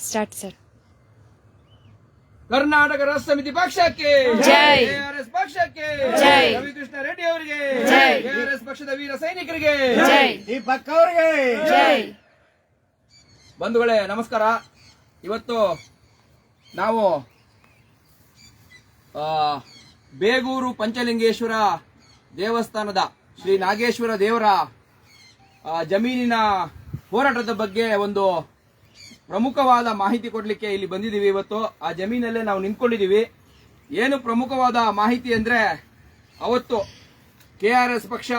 Start sir. Karnataka ರಾಷ್ಟ್ರ ಸಮಿತಿ ಪಕ್ಷಕ್ಕೆ ಜೈ. ಕೆಆರ್ಎಸ್ ಪಕ್ಷಕ್ಕೆ ಜೈ. ರವಿಕೃಷ್ಣ ರೆಡ್ಡಿ ಅವರಿಗೆ ಜೈ. ಕೆಆರ್ಎಸ್ ಪಕ್ಷದ ವೀರ ಸೈನಿಕರಿಗೆ ಜೈ. ದೀಪಕ್ ಅವರಿಗೆ ಜೈ. ಬಂಧುಗಳೇ ನಮಸ್ಕಾರ. ಇವತ್ತು ನಾವು ಬೇಗೂರು ಪಂಚಲಿಂಗೇಶ್ವರ ದೇವಸ್ಥಾನದ ಶ್ರೀ ನಾಗೇಶ್ವರ ದೇವರ ಜಮೀನಿನ ಹೋರಾಟದ ಬಗ್ಗೆ ಒಂದು ಪ್ರಮುಖವಾದ ಮಾಹಿತಿ ಕೊಡ್ಲಿಕ್ಕೆ ಇಲ್ಲಿ ಬಂದಿದ್ದೀವಿ. ಇವತ್ತು ಆ ಜಮೀನಲ್ಲೇ ನಾವು ನಿಂತ್ಕೊಂಡಿದ್ದೀವಿ. ಏನು ಪ್ರಮುಖವಾದ ಮಾಹಿತಿ ಅಂದ್ರೆ, ಅವತ್ತು ಕೆಆರ್ಎಸ್ ಪಕ್ಷ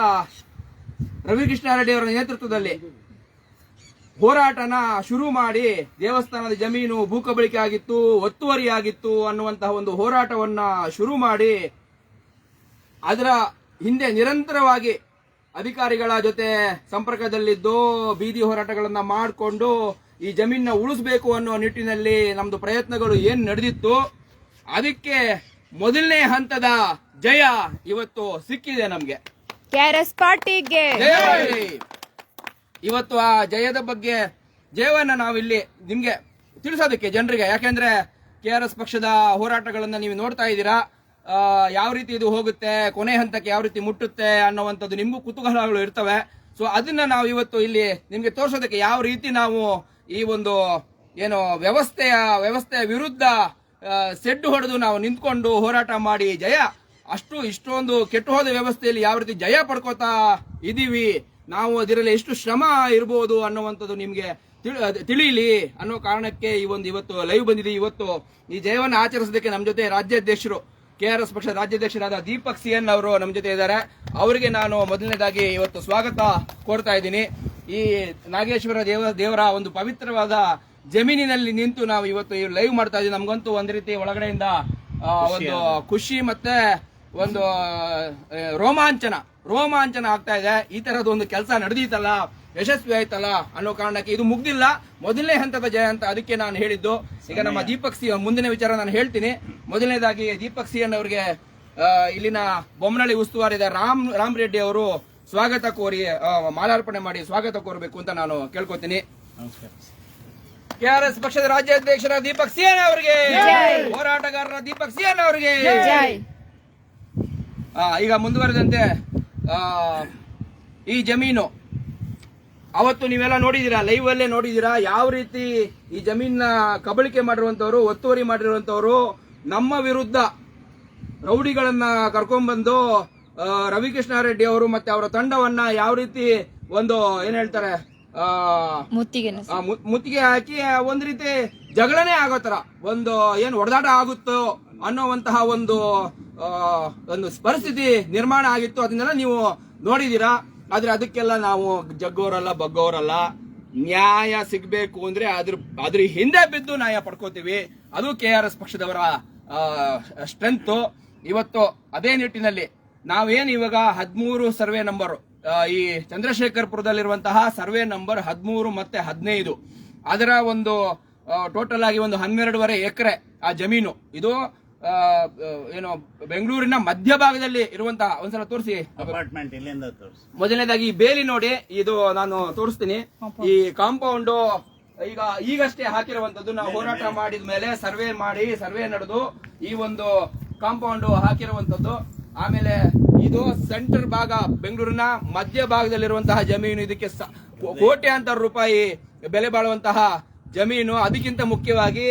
ರವಿಕೃಷ್ಣ ರೆಡ್ಡಿ ಅವರ ನೇತೃತ್ವದಲ್ಲಿ ಹೋರಾಟನ ಶುರು ಮಾಡಿ ದೇವಸ್ಥಾನದ ಜಮೀನು ಭೂಕಬಳಿಕೆ ಆಗಿತ್ತು, ಒತ್ತುವರಿ ಆಗಿತ್ತು ಅನ್ನುವಂತಹ ಒಂದು ಹೋರಾಟವನ್ನ ಶುರು ಮಾಡಿ ಅದರ ಹಿಂದೆ ನಿರಂತರವಾಗಿ ಅಧಿಕಾರಿಗಳ ಜೊತೆ ಸಂಪರ್ಕದಲ್ಲಿದ್ದು ಬೀದಿ ಹೋರಾಟಗಳನ್ನ ಮಾಡಿಕೊಂಡು ಈ ಜಮೀನನ್ನ ಉಳಿಸಬೇಕು ಅನ್ನೋ ನಿಟ್ಟಿನಲ್ಲಿ ನಮ್ದು ಪ್ರಯತ್ನಗಳು ಏನ್ ನಡೆದಿತ್ತು, ಅದಕ್ಕೆ ಮೊದಲನೇ ಹಂತದ ಜಯ ಇವತ್ತು ಸಿಕ್ಕಿದೆ ನಮ್ಗೆ. ಕೆಆರ್ಎಸ್ ಪಾರ್ಟಿಗೆ ಇವತ್ತು ಆ ಜಯದ ಬಗ್ಗೆ ಜಯವನ್ನ ನಾವಿಲ್ಲಿ ನಿಮ್ಗೆ ತಿಳಿಸೋದಕ್ಕೆ ಜನರಿಗೆ, ಯಾಕೆಂದ್ರೆ ಕೆಆರ್ಎಸ್ ಪಕ್ಷದ ಹೋರಾಟಗಳನ್ನ ನೀವು ನೋಡ್ತಾ ಇದ್ದೀರಾ, ಯಾವ ರೀತಿ ಇದು ಹೋಗುತ್ತೆ, ಕೊನೆ ಹಂತಕ್ಕೆ ಯಾವ ರೀತಿ ಮುಟ್ಟುತ್ತೆ ಅನ್ನುವಂಥದ್ದು ನಿಮ್ಗೂ ಕುತೂಹಲಗಳು ಇರ್ತವೆ. ಸೊ ಅದನ್ನ ನಾವು ಇವತ್ತು ಇಲ್ಲಿ ನಿಮ್ಗೆ ತೋರಿಸೋದಕ್ಕೆ ಯಾವ ರೀತಿ ನಾವು ಈ ಒಂದು ಏನು ವ್ಯವಸ್ಥೆಯ ವಿರುದ್ಧ ಸೆಡ್ಡು ಹೊಡೆದು ನಾವು ನಿಂತ್ಕೊಂಡು ಹೋರಾಟ ಮಾಡಿ ಜಯ ಇಷ್ಟೊಂದು ಕೆಟ್ಟು ಹೋದ ವ್ಯವಸ್ಥೆಯಲ್ಲಿ ಯಾವ ರೀತಿ ಜಯ ಪಡ್ಕೋತಾ ಇದೀವಿ, ನಾವು ಅದರಲ್ಲಿ ಎಷ್ಟು ಶ್ರಮ ಇರಬಹುದು ಅನ್ನುವಂಥದ್ದು ನಿಮ್ಗೆ ತಿಳಿಯಲಿ ಅನ್ನೋ ಕಾರಣಕ್ಕೆ ಇವತ್ತು ಲೈವ್ ಬಂದಿದೆ. ಇವತ್ತು ಈ ಜಯವನ್ನು ಆಚರಿಸೋದಕ್ಕೆ ನಮ್ಮ ಜೊತೆ ರಾಜ್ಯಾಧ್ಯಕ್ಷರು, ಕೆಆರ್ಎಸ್ ಪಕ್ಷದ ರಾಜ್ಯಾಧ್ಯಕ್ಷರಾದ ದೀಪಕ್ ಸಿಎನ್ ಅವರು ನಮ್ಮ ಜೊತೆ ಇದ್ದಾರೆ. ಅವರಿಗೆ ನಾನು ಮೊದಲನೇದಾಗಿ ಇವತ್ತು ಸ್ವಾಗತ ಕೋರ್ತಾ ಇದ್ದೀನಿ. ಈ ನಾಗೇಶ್ವರ ದೇವರ ಒಂದು ಪವಿತ್ರವಾದ ಜಮೀನಿನಲ್ಲಿ ನಿಂತು ನಾವು ಇವತ್ತು ಲೈವ್ ಮಾಡ್ತಾ ಇದ್ದೀವಿ. ನಮ್ಗಂತೂ ಒಂದ್ ರೀತಿ ಒಳಗಡೆಯಿಂದ ಒಂದು ಖುಷಿ ಮತ್ತೆ ಒಂದು ರೋಮಾಂಚನ ಆಗ್ತಾ ಇದೆ. ಈ ತರದ್ದು ಒಂದು ಕೆಲಸ ನಡೆದಿತ್ತಲ್ಲ, ಯಶಸ್ವಿ ಆಯ್ತಲ್ಲ ಅನ್ನೋ ಕಾರಣಕ್ಕೆ ಇದು ಮುಗ್ದಿಲ್ಲ, ಮೊದಲನೇ ಹಂತದ ಜಯ ಅಂತ ಅದಕ್ಕೆ ನಾನು ಹೇಳಿದ್ದು. ಈಗ ನಮ್ಮ ದೀಪಕ್ ಸಿ ಮುಂದಿನ ವಿಚಾರ ನಾನು ಹೇಳ್ತೀನಿ. ಮೊದಲನೇದಾಗಿ ದೀಪಕ್ ಸಿಎನ್ ಅವರಿಗೆ ಇಲ್ಲಿನ ಬೊಮ್ಮನಹಳ್ಳಿ ಉಸ್ತುವಾರಿದ ರಾಮ್ ರೆಡ್ಡಿ ಅವರು ಸ್ವಾಗತ ಕೋರಿ ಮಾಲಾರ್ಪಣೆ ಮಾಡಿ ಸ್ವಾಗತ ಕೋರಬೇಕು ಅಂತ ನಾನು ಕೇಳ್ಕೊತೀನಿ. ಕೆಆರ್ಎಸ್ ಪಕ್ಷದ ರಾಜ್ಯಾಧ್ಯಕ್ಷರ ದೀಪಕ್ ಸಿಎನ್ ಅವರಿಗೆ, ಹೋರಾಟಗಾರರ ದೀಪಕ್ ಸಿಎನ್ ಅವರಿಗೆ. ಈಗ ಮುಂದುವರೆದಂತೆ ಈ ಜಮೀನು ಅವತ್ತು ನೀವೆಲ್ಲ ನೋಡಿದೀರಾ, ಲೈವ್ ಅಲ್ಲೇ ನೋಡಿದೀರಾ ಯಾವ ರೀತಿ ಈ ಜಮೀನ ಕಬಳಿಕೆ ಮಾಡಿರುವಂತವ್ರು, ಒತ್ತುವರಿ ಮಾಡಿರುವಂತವ್ರು ನಮ್ಮ ವಿರುದ್ಧ ರೌಡಿಗಳನ್ನ ಕರ್ಕೊಂಡ್ಬಂದು ರವಿಕೃಷ್ಣ ರೆಡ್ಡಿ ಅವರು ಮತ್ತೆ ಅವರ ತಂಡವನ್ನ ಯಾವ ರೀತಿ ಒಂದು ಏನ್ ಹೇಳ್ತಾರೆ ಮುತ್ತಿಗೆ ಹಾಕಿ ಒಂದ್ ರೀತಿ ಜಗಳನೇ ಆಗೋ ತರ ಒಂದು ಏನ್ ಹೊಡೆದಾಟ ಆಗುತ್ತೋ ಅನ್ನುವಂತಹ ಒಂದು ಪರಿಸ್ಥಿತಿ ನಿರ್ಮಾಣ ಆಗಿತ್ತು. ಅದನ್ನೆಲ್ಲ ನೀವು ನೋಡಿದೀರಾ. ಆದ್ರೆ ಅದಕ್ಕೆಲ್ಲ ನಾವು ಜಗ್ಗೋರಲ್ಲ ಬಗ್ಗೋರಲ್ಲ. ನ್ಯಾಯ ಸಿಗ್ಬೇಕು ಅಂದ್ರೆ ಅದ್ರ ಹಿಂದೆ ಬಿದ್ದು ನ್ಯಾಯ ಪಡ್ಕೋತೀವಿ. ಅದು ಕೆಆರ್ಎಸ್ ಪಕ್ಷದವರ ಸ್ಟ್ರೆಂತ್. ಇವತ್ತು ಅದೇ ನಿಟ್ಟಿನಲ್ಲಿ ನಾವೇನು ಇವಾಗ 13 ಸರ್ವೆ ನಂಬರ್, ಈ ಚಂದ್ರಶೇಖರ್ಪುರದಲ್ಲಿರುವಂತಹ ಸರ್ವೆ ನಂಬರ್ 13 ಮತ್ತೆ 15, ಅದರ ಒಂದು ಟೋಟಲ್ ಆಗಿ ಒಂದು 12.5 ಎಕರೆ ಆ ಜಮೀನು. ಇದು ಏನು ಬೆಂಗಳೂರಿನ ಮಧ್ಯಭಾಗದಲ್ಲಿ ಇರುವಂತಹ, ಒಂದ್ಸಲ ತೋರಿಸಿ ಅಪಾರ್ಟ್ಮೆಂಟ್. ಮೊದಲನೇದಾಗಿ ಈ ಬೇಲಿ ನೋಡಿ, ಇದು ನಾನು ತೋರಿಸ್ತೀನಿ. ಈ ಕಾಂಪೌಂಡ್ ಈಗಷ್ಟೇ ಹಾಕಿರುವಂತದ್ದು. ನಾವು ಹೋರಾಟ ಮಾಡಿದ ಮೇಲೆ ಸರ್ವೆ ನಡೆದು ಈ ಒಂದು ಕಾಂಪೌಂಡ್ ಹಾಕಿರುವಂತದ್ದು. ಆಮೇಲೆ ಇದು ಸೆಂಟರ್ ಭಾಗ, ಬೆಂಗಳೂರಿನ ಮಧ್ಯ ಭಾಗದಲ್ಲಿರುವಂತಹ ಜಮೀನು. ಇದಕ್ಕೆ ಕೋಟ್ಯಾಂತರ ರೂಪಾಯಿ ಬೆಲೆ ಬಾಳುವಂತಹ ಜಮೀನು. ಅದಕ್ಕಿಂತ ಮುಖ್ಯವಾಗಿ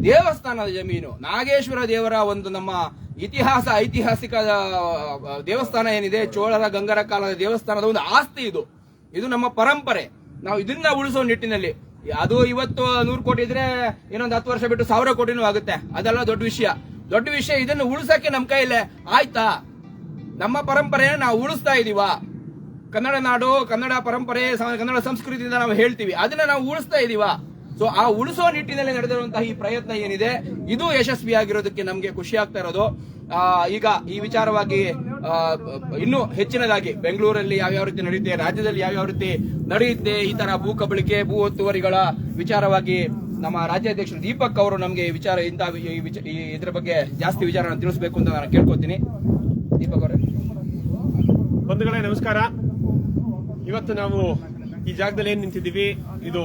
ದೇವಸ್ಥಾನದ ಜಮೀನು, ನಾಗೇಶ್ವರ ದೇವರ ಒಂದು ನಮ್ಮ ಐತಿಹಾಸಿಕ ದೇವಸ್ಥಾನ ಏನಿದೆ, ಚೋಳರ ಗಂಗರ ಕಾಲದ ದೇವಸ್ಥಾನದ ಒಂದು ಆಸ್ತಿ ಇದು ನಮ್ಮ ಪರಂಪರೆ. ನಾವು ಇದನ್ನ ಉಳಿಸೋ ನಿಟ್ಟಿನಲ್ಲಿ, ಅದು ಇವತ್ತು 100 ಕೋಟಿ ಇದ್ರೆ ಇನ್ನೊಂದು 10 ವರ್ಷ ಬಿಟ್ಟು 1000 ಕೋಟಿನೂ ಆಗುತ್ತೆ. ಅದೆಲ್ಲ ದೊಡ್ಡ ವಿಷಯ. ಇದನ್ನು ಉಳಿಸಕ್ಕೆ ನಮ್ಮ ಕೈಲೇ ಆಯ್ತಾ? ನಮ್ಮ ಪರಂಪರೆ ನಾವು ಉಳಿಸ್ತಾ ಇದೀವ. ಕನ್ನಡ ನಾಡು, ಕನ್ನಡ ಪರಂಪರೆ, ಕನ್ನಡ ಸಂಸ್ಕೃತಿಯಿಂದ ನಾವು ಹೇಳ್ತೀವಿ, ಅದನ್ನ ನಾವು ಉಳಿಸ್ತಾ ಇದೀವ. ಸೊ ಆ ಉಳಿಸೋ ನಿಟ್ಟಿನಲ್ಲಿ ನಡೆದಿರುವಂತಹ ಈ ಪ್ರಯತ್ನ ಏನಿದೆ, ಇದು ಯಶಸ್ವಿಯಾಗಿರೋದಕ್ಕೆ ನಮ್ಗೆ ಖುಷಿ ಆಗ್ತಾ ಇರೋದು. ಈಗ ಈ ವಿಚಾರವಾಗಿ ಇನ್ನೂ ಹೆಚ್ಚಿನದಾಗಿ ಬೆಂಗಳೂರಲ್ಲಿ ಯಾವ್ಯಾವ ರೀತಿ ನಡೆಯುತ್ತೆ, ರಾಜ್ಯದಲ್ಲಿ ಯಾವ್ಯಾವ ರೀತಿ ನಡೆಯುತ್ತೆ, ಈ ತರ ಭೂ ಕಬಳಿಕೆ, ಭೂ ಒತ್ತುವರಿಗಳ ವಿಚಾರವಾಗಿ ನಮ್ಮ ರಾಜ್ಯಾಧ್ಯಕ್ಷರು ದೀಪಕ್ ಅವರು ನಮಗೆ ಇದ್ರ ಬಗ್ಗೆ ಜಾಸ್ತಿ ವಿಚಾರ ತಿಳಿಸಬೇಕು ಅಂತ ನಾನು ಕೇಳ್ಕೊತೀನಿ. ದೀಪಕ್ ಅವರೇ. ಬಂಧುಗಳೇ ನಮಸ್ಕಾರ. ಇವತ್ತು ನಾವು ಈ ಜಾಗದಲ್ಲಿ ಏನ್ ನಿಂತಿದ್ದೀವಿ, ಇದು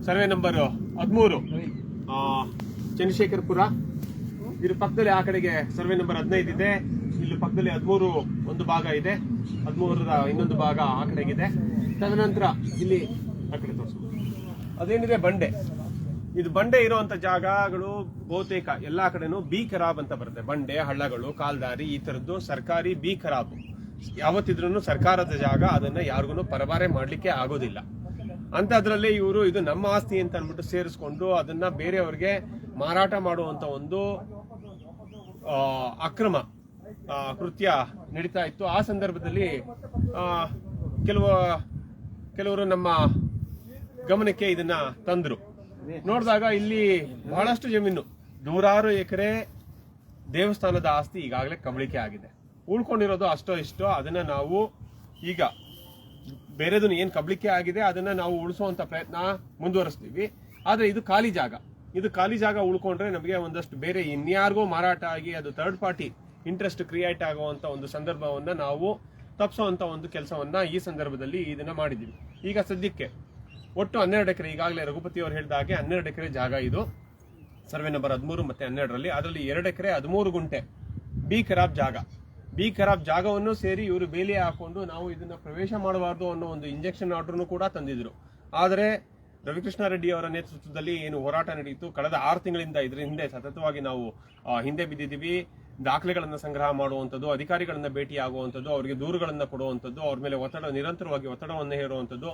ಸರ್ವೆ ನಂಬರ್ 13 ಚಂದ್ರಶೇಖರಪುರ. ಇದ್ರ ಪಕ್ಕದಲ್ಲಿ ಆ ಕಡೆಗೆ ಸರ್ವೆ ನಂಬರ್ 15 ಇದೆ. ಇಲ್ಲಿ ಪಕ್ಕದಲ್ಲಿ 13 ಒಂದು ಭಾಗ ಇದೆ, 13ರ ಇನ್ನೊಂದು ಭಾಗ ಆ ಕಡೆಗಿದೆ. ತದನಂತರ ಇಲ್ಲಿ ಆ ಕಡೆ ತೋರಿಸ್ಬೋದು, ಅದೇನಿದೆ ಬಂಡೆ. ಇದು ಬಂಡೆ ಇರುವಂತ ಜಾಗಗಳು ಬಹುತೇಕ ಎಲ್ಲಾ ಕಡೆನೂ ಬಿ ಖರಾಬ್ ಅಂತ ಬರುತ್ತೆ. ಬಂಡೆ, ಹಳ್ಳಗಳು, ಕಾಲ್ದಾರಿ, ಈ ತರದ್ದು ಸರ್ಕಾರಿ ಬಿ ಖರಾಬ್. ಯಾವತ್ತಿದ್ರೂ ಸರ್ಕಾರದ ಜಾಗ, ಅದನ್ನ ಯಾರಿಗೂ ಪರಭಾರೆ ಮಾಡ್ಲಿಕ್ಕೆ ಆಗೋದಿಲ್ಲ. ಅಂತದ್ರಲ್ಲಿ ಇವರು ಇದು ನಮ್ಮ ಆಸ್ತಿ ಅಂತ ಅನ್ಬಿಟ್ಟು ಸೇರಿಸ್ಕೊಂಡು ಅದನ್ನ ಬೇರೆಯವ್ರಿಗೆ ಮಾರಾಟ ಮಾಡುವಂತ ಒಂದು ಅಕ್ರಮ ಕೃತ್ಯ ನಡೀತಾ ಇತ್ತು. ಆ ಸಂದರ್ಭದಲ್ಲಿ ಕೆಲವರು ನಮ್ಮ ಗಮನಕ್ಕೆ ಇದನ್ನ ತಂದ್ರು. ನೋಡಿದಾಗ ಇಲ್ಲಿ ಬಹಳಷ್ಟು ಜಮೀನು, 100 ಎಕರೆ ದೇವಸ್ಥಾನದ ಆಸ್ತಿ ಈಗಾಗಲೇ ಕಬಳಿಕೆ ಆಗಿದೆ. ಉಳ್ಕೊಂಡಿರೋದು ಅಷ್ಟೋ ಇಷ್ಟೋ. ಅದನ್ನ ನಾವು ಈಗ ಬೇರೆದನ್ನ ಏನ್ ಕಬಳಿಕೆ ಆಗಿದೆ ಅದನ್ನ ನಾವು ಉಳಿಸುವಂತ ಪ್ರಯತ್ನ ಮುಂದುವರಿಸ್ತೀವಿ. ಆದ್ರೆ ಇದು ಖಾಲಿ ಜಾಗ. ಇದು ಖಾಲಿ ಜಾಗ ಉಳ್ಕೊಂಡ್ರೆ ನಮಗೆ ಒಂದಷ್ಟು ಬೇರೆ ಇನ್ಯಾರಿಗೋ ಮಾರಾಟ ಆಗಿ ಅದು ಥರ್ಡ್ ಪಾರ್ಟಿ ಇಂಟ್ರೆಸ್ಟ್ ಕ್ರಿಯೇಟ್ ಆಗುವಂತ ಒಂದು ಸಂದರ್ಭವನ್ನ ನಾವು ತಪ್ಪಿಸುವಂತ ಒಂದು ಕೆಲಸವನ್ನ ಈ ಸಂದರ್ಭದಲ್ಲಿ ಇದನ್ನ ಮಾಡಿದೀವಿ. ಈಗ ಸದ್ಯಕ್ಕೆ ಒಟ್ಟು 12 ಎಕರೆ, ಈಗಾಗಲೇ ರಘುಪತಿ ಅವರು ಹೇಳಿದ ಹಾಗೆ 12 ಎಕರೆ ಜಾಗ ಇದು ಸರ್ವೆ ನಂಬರ್ 13 ಮತ್ತೆ 12ರಲ್ಲಿ. ಅದರಲ್ಲಿ 2 ಎಕರೆ 13 ಗುಂಟೆ ಬಿ ಖರಾಬ್ ಜಾಗ. ಬಿ ಖರಾಬ್ ಜಾಗವನ್ನು ಸೇರಿ ಇವರು ಬೇಲಿ ಹಾಕೊಂಡು ನಾವು ಇದನ್ನ ಪ್ರವೇಶ ಮಾಡಬಾರ್ದು ಅನ್ನೋ ಒಂದು ಇಂಜೆಕ್ಷನ್ ಆರ್ಡರ್ನು ಕೂಡ ತಂದಿದ್ರು. ಆದರೆ ರವಿಕೃಷ್ಣ ರೆಡ್ಡಿ ಅವರ ನೇತೃತ್ವದಲ್ಲಿ ಏನು ಹೋರಾಟ ನಡೆಯಿತು, ಕಳೆದ 6 ತಿಂಗಳಿಂದ ಇದರ ಹಿಂದೆ ಸತತವಾಗಿ ನಾವು ಹಿಂದೆ ಬಿದ್ದಿದ್ದೀವಿ. ದಾಖಲೆಗಳನ್ನು ಸಂಗ್ರಹ ಮಾಡುವಂಥದ್ದು, ಅಧಿಕಾರಿಗಳನ್ನ ಭೇಟಿ ಆಗುವಂಥದ್ದು, ಅವರಿಗೆ ದೂರುಗಳನ್ನ ಕೊಡುವಂಥದ್ದು, ಅವ್ರ ಮೇಲೆ ನಿರಂತರವಾಗಿ ಒತ್ತಡವನ್ನು ಹೇರುವಂಥದ್ದು.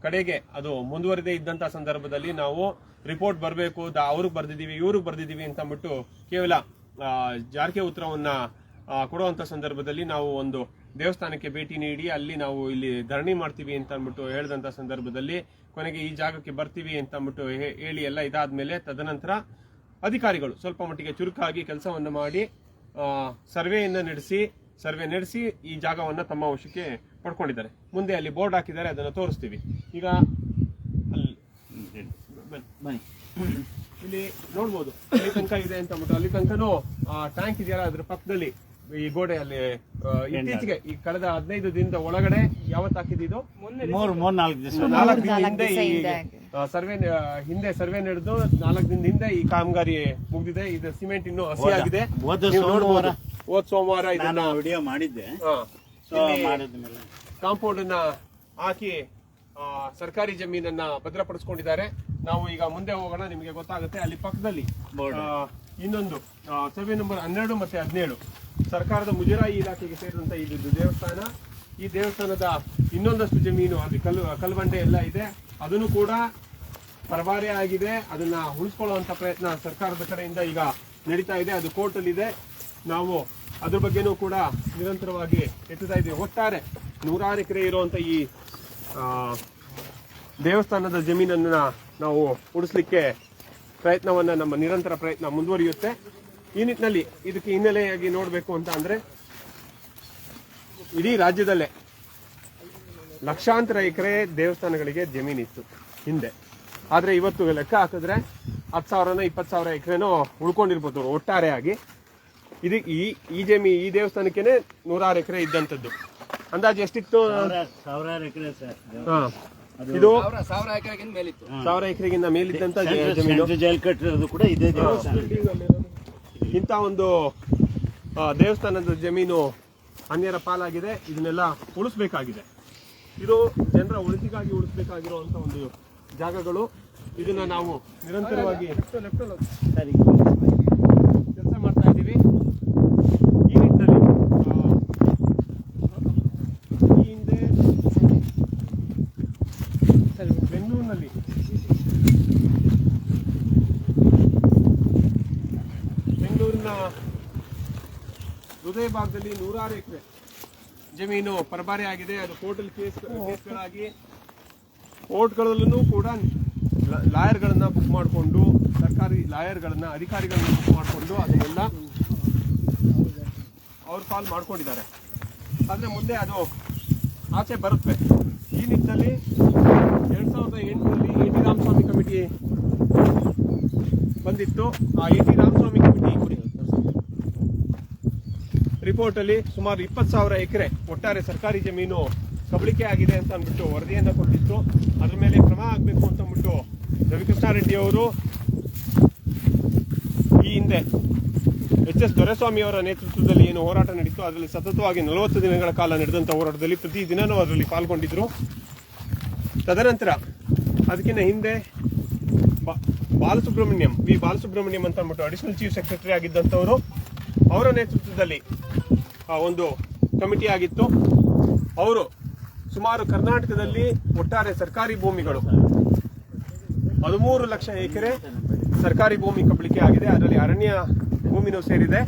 ಕಡೆಗೆ ಅದು ಮುಂದುವರೆದೇ ಇದ್ದಂತ ಸಂದರ್ಭದಲ್ಲಿ ನಾವು ರಿಪೋರ್ಟ್ ಬರಬೇಕು, ಅವ್ರಿಗೆ ಬರ್ದಿದ್ದೀವಿ, ಇವ್ರಿಗೆ ಬರ್ದಿದ್ದೀವಿ ಅಂತ ಅಂದ್ಬಿಟ್ಟು ಕೇವಲ ಜಾರಿಗೆ ಉತ್ತರವನ್ನ ಕೊಡುವಂತ ಸಂದರ್ಭದಲ್ಲಿ ನಾವು ಒಂದು ದೇವಸ್ಥಾನಕ್ಕೆ ಭೇಟಿ ನೀಡಿ ಅಲ್ಲಿ ನಾವು ಇಲ್ಲಿ ಧರಣಿ ಮಾಡ್ತೀವಿ ಅಂತ ಅಂದ್ಬಿಟ್ಟು ಹೇಳಿದಂತ ಸಂದರ್ಭದಲ್ಲಿ ಕೊನೆಗೆ ಈ ಜಾಗಕ್ಕೆ ಬರ್ತೀವಿ ಅಂತ ಅಂದ್ಬಿಟ್ಟು ಹೇಳಿ ಎಲ್ಲ ಇದಾದ್ಮೇಲೆ ತದನಂತರ ಅಧಿಕಾರಿಗಳು ಸ್ವಲ್ಪ ಮಟ್ಟಿಗೆ ಚುರುಕಾಗಿ ಕೆಲಸವನ್ನ ಮಾಡಿ ಸರ್ವೆ ನಡೆಸಿ ಈ ಜಾಗವನ್ನ ತಮ್ಮ ವಶಕ್ಕೆ ಪಡ್ಕೊಂಡಿದ್ದಾರೆ. ಮುಂದೆ ಅಲ್ಲಿ ಬೋರ್ಡ್ ಹಾಕಿದ್ದಾರೆ, ಅದನ್ನ ತೋರಿಸ್ತೀವಿ. ಈಗ ಇಲ್ಲಿ ನೋಡ್ಬೋದು, ಅಲ್ಲಿ ತನಕ ಇದೆ ಅಂತ ಅಂದ್ಬಿಟ್ಟು. ಅಲ್ಲಿ ತನಕನೂ ಟ್ಯಾಂಕ್ ಇದೆಯಲ್ಲ, ಅದ್ರ ಪಕ್ಕದಲ್ಲಿ ಈ ಗೋಡೆಯಲ್ಲಿ ಇತ್ತೀಚೆಗೆ ಈ ಕಳೆದ 15 ದಿನದ ಒಳಗಡೆ ಯಾವತ್ತು ಹಾಕಿದ್ದು? 4 ದಿನದ ಹಿಂದೆ ಈ ಸರ್ವೆ ನಡೆದು 4 ದಿನದ ಹಿಂದೆ ಈ ಕಾಮಗಾರಿ ಮುಗಿದಿದೆ. ಇದು ಸಿಮೆಂಟ್ ಇನ್ನೂ ಹಸಿಯಾಗಿದೆ. ಹೋದ ಸೋಮವಾರ ಇದನ್ನ ವಿಡಿಯೋ ಮಾಡಿದ್ದೆ. ಕಾಂಪೌಂಡ್ ಅನ್ನ ಹಾಕಿ ಸರ್ಕಾರಿ ಜಮೀನನ್ನ ಭದ್ರಪಡಿಸ್ಕೊಂಡಿದ್ದಾರೆ. ನಾವು ಈಗ ಮುಂದೆ ಹೋಗೋಣ, ನಿಮಗೆ ಗೊತ್ತಾಗುತ್ತೆ. ಅಲ್ಲಿ ಪಕ್ಕದಲ್ಲಿ ಇನ್ನೊಂದು ಸರ್ವೆ ನಂಬರ್ 12 ಮತ್ತೆ 17 ಸರ್ಕಾರದ ಮುಜರಾಯಿ ಇಲಾಖೆಗೆ ಸೇರಿದಂತ ಇದು ದೇವಸ್ಥಾನ. ಈ ದೇವಸ್ಥಾನದ ಇನ್ನೊಂದಷ್ಟು ಜಮೀನು ಅಲ್ಲಿ ಕಲ್ಬಂಡೆ ಎಲ್ಲ ಇದೆ, ಅದನ್ನು ಕೂಡ ಪರಭಾರೆ ಆಗಿದೆ. ಅದನ್ನ ಉಳಿಸ್ಕೊಳ್ಳುವಂತ ಪ್ರಯತ್ನ ಸರ್ಕಾರದ ಕಡೆಯಿಂದ ಈಗ ನಡೀತಾ ಇದೆ. ಅದು ಕೋರ್ಟ್ ಅಲ್ಲಿ ಇದೆ. ನಾವು ಅದ್ರ ಬಗ್ಗೆನೂ ಕೂಡ ನಿರಂತರವಾಗಿ ಎತ್ತುತ್ತಾ ಇದ್ದೀವಿ. ಒಟ್ಟಾರೆ 100 ಎಕರೆ ಇರುವಂತ ಈ ದೇವಸ್ಥಾನದ ಜಮೀನನ್ನ ನಾವು ಉಳಿಸ್ಲಿಕ್ಕೆ ಪ್ರಯತ್ನವನ್ನ ನಮ್ಮ ನಿರಂತರ ಪ್ರಯತ್ನ ಮುಂದುವರಿಯುತ್ತೆ. ಈ ನಿಟ್ಟಿನಲ್ಲಿ ಇದಕ್ಕೆ ಹಿನ್ನೆಲೆಯಾಗಿ ನೋಡಬೇಕು ಅಂತ ಅಂದ್ರೆ ಇಡೀ ರಾಜ್ಯದಲ್ಲೇ ಲಕ್ಷಾಂತರ ಎಕರೆ ದೇವಸ್ಥಾನಗಳಿಗೆ ಜಮೀನಿತ್ತು ಹಿಂದೆ. ಆದ್ರೆ ಇವತ್ತು ಲೆಕ್ಕ ಹಾಕಿದ್ರೆ 10,000 20,000 ಎಕರೆನೋ ಉಳ್ಕೊಂಡಿರ್ಬೋದು ಒಟ್ಟಾರೆಯಾಗಿ. ಇದು ಈ ದೇವಸ್ಥಾನಕ್ಕೇನೆ 106 ಎಕರೆ ಇದ್ದಂಥದ್ದು. ಅಂದಾಜು ಎಷ್ಟಿತ್ತು? 1000 ಎಕರೆ ಸರ್. ಇದು 1000 ಎಕರೆಗಿಂತ ಮೇಲಿತ್ತು. 1000 ಎಕರೆಗಿಂತ ಮೇಲಿದ್ದಂತ ಜಮೀನು. ಜೈಲ್ ಕಟ್ಟಿರೋದು ಕೂಡ ಇದೇ ದೇವಸ್ಥಾನ. ಇಂಥ ಒಂದು ದೇವಸ್ಥಾನದ ಜಮೀನು ಅನ್ಯರ ಪಾಲಾಗಿದೆ. ಇದನ್ನೆಲ್ಲ ಉಳಿಸ್ಬೇಕಾಗಿದೆ. ಇದು ಜನರ ಒಳಿತಿಗಾಗಿ ಉಳಿಸ್ಬೇಕಾಗಿರುವಂತ ಒಂದು ಜಾಗಗಳು. ಇದನ್ನ ನಾವು ನಿರಂತರವಾಗಿ ಕೆಲಸ ಮಾಡ್ತಾ ಇದ್ದೀವಿ. ಈ ನಿಟ್ಟಿನಲ್ಲಿ ಈ ಹಿಂದೆ ಬೆಂಗಳೂರಿನಲ್ಲಿ ಬೆಂಗಳೂರಿನ ಹೃದಯ ಭಾಗದಲ್ಲಿ 106 ಎಕರೆ ಜಮೀನು ಪರಭಾರೆ ಆಗಿದೆ. ಅದು ಕೋರ್ಟಲ್ಲಿ ಕೇಸ್ಗಳಾಗಿ ಕೋರ್ಟ್ಗಳಲ್ಲೂ ಕೂಡ ಲಾಯರ್ಗಳನ್ನ ಬುಕ್ ಮಾಡಿಕೊಂಡು, ಸರ್ಕಾರಿ ಲಾಯರ್ಗಳನ್ನ, ಅಧಿಕಾರಿಗಳನ್ನ ಬುಕ್ ಮಾಡಿಕೊಂಡು ಅದನ್ನೆಲ್ಲ ಅವ್ರ ಪಾಲ್ ಮಾಡ್ಕೊಂಡಿದ್ದಾರೆ. ಆದರೆ ಮುಂದೆ ಅದು ಆಚೆ ಬರುತ್ತೆ. ಈ ನಿಟ್ಟಿನಲ್ಲಿ 2008ರಲ್ಲಿ ಎ ಟಿ ರಾಮಸ್ವಾಮಿ ಕಮಿಟಿ ಬಂದಿತ್ತು. ಆ A T Ramaswamy committee report ಅಲ್ಲಿ ಸುಮಾರು 20,000 ಎಕರೆ ಒಟ್ಟಾರೆ ಸರ್ಕಾರಿ ಜಮೀನು ಕಬಳಿಕೆ ಆಗಿದೆ ಅಂತ ಅಂದ್ಬಿಟ್ಟು ವರದಿಯನ್ನ ಕೊಟ್ಟಿತ್ತು. ಅದ್ರ ಮೇಲೆ ಕ್ರಮ ಆಗಬೇಕು ಅಂತ ಅಂದ್ಬಿಟ್ಟು ರವಿಕೃಷ್ಣಾರೆಡ್ಡಿ ಅವರು ಈ ಹಿಂದೆ ಎಚ್.ಎಸ್. ದೊರೆಸ್ವಾಮಿ ಅವರ ನೇತೃತ್ವದಲ್ಲಿ ಏನು ಹೋರಾಟ ನಡೀತು ಅದರಲ್ಲಿ ಸತತವಾಗಿ 40 ದಿನಗಳ ಕಾಲ ನಡೆದಂಥ ಹೋರಾಟದಲ್ಲಿ ಪ್ರತಿ ದಿನನೂ ಅದರಲ್ಲಿ ಪಾಲ್ಗೊಂಡಿದ್ರು. ತದನಂತರ ಅದಕ್ಕಿಂತ ಹಿಂದೆ ಬಾಲಸುಬ್ರಹ್ಮಣ್ಯಂ ಅಂತ ಅಂದ್ಬಿಟ್ಟು ಅಡಿಷನಲ್ ಚೀಫ್ ಸೆಕ್ರೆಟರಿ ಆಗಿದ್ದಂಥವರು, ಅವರ ನೇತೃತ್ವದಲ್ಲಿ ಒಂದು ಕಮಿಟಿ ಆಗಿತ್ತು. ಅವರು ಸುಮಾರು ಕರ್ನಾಟಕದಲ್ಲಿ ಒಟ್ಟಾರೆ ಸರ್ಕಾರಿ ಭೂಮಿಗಳು 13 ಲಕ್ಷ ಎಕರೆ ಸರ್ಕಾರಿ ಭೂಮಿ ಕಬಳಿಕೆ ಆಗಿದೆ. ಅದರಲ್ಲಿ ಅರಣ್ಯ ಭೂಮಿನೂ ಸೇರಿದೆ.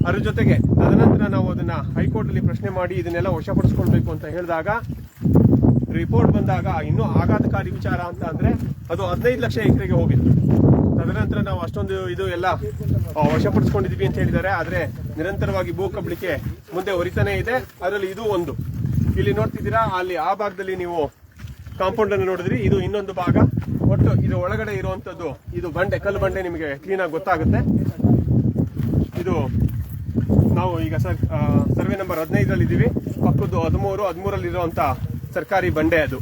ಅದರ ಜೊತೆಗೆ ತದನಂತರ ನಾವು ಅದನ್ನ ಹೈಕೋರ್ಟ್ ಅಲ್ಲಿ ಪ್ರಶ್ನೆ ಮಾಡಿ ಇದನ್ನೆಲ್ಲ ವಶಪಡಿಸ್ಕೊಳ್ಬೇಕು ಅಂತ ಹೇಳಿದಾಗ ರಿಪೋರ್ಟ್ ಬಂದಾಗ ಇನ್ನೂ ಆಘಾತಕಾರಿ ವಿಚಾರ ಅಂತ ಅಂದ್ರೆ ಅದು 15 ಲಕ್ಷ ಎಕರೆಗೆ ಹೋಗಿತ್ತು. ತದನಂತರ ನಾವು ಅಷ್ಟೊಂದು ಇದು ಎಲ್ಲ ವಶಪಡಿಸ್ಕೊಂಡಿದ್ವಿ ಅಂತ ಹೇಳಿದ್ದಾರೆ. ಆದ್ರೆ ನಿರಂತರವಾಗಿ ಭೂ ಕಬಳಿಕೆ ಮುಂದೆ ಹೊರಿತಾನೆ ಇದೆ. ಅದರಲ್ಲಿ ಇದು ಒಂದು ಇಲ್ಲಿ ನೋಡ್ತಿದ್ದೀರಾ, ಅಲ್ಲಿ ಆ ಭಾಗದಲ್ಲಿ ನೀವು ಕಾಂಪೌಂಡ್ ಅನ್ನು ನೋಡಿದ್ರಿ. ಇದು ಇನ್ನೊಂದು ಭಾಗ. ಒಟ್ಟು ಇದು ಒಳಗಡೆ ಇರುವಂತದ್ದು ಇದು ಬಂಡೆ, ಕಲ್ಲು ಬಂಡೆ ನಿಮಗೆ ಕ್ಲೀನ್ ಆಗಿ ಗೊತ್ತಾಗುತ್ತೆ. ಇದು ನಾವು ಈಗ ಸರ್ವೆ ನಂಬರ್ 15ರಲ್ಲಿ ಇದ್ದೀವಿ. ಪಕ್ಕದ್ದು 13 ಇರುವಂತ ಸರ್ಕಾರಿ ಬಂಡೆ ಅದು.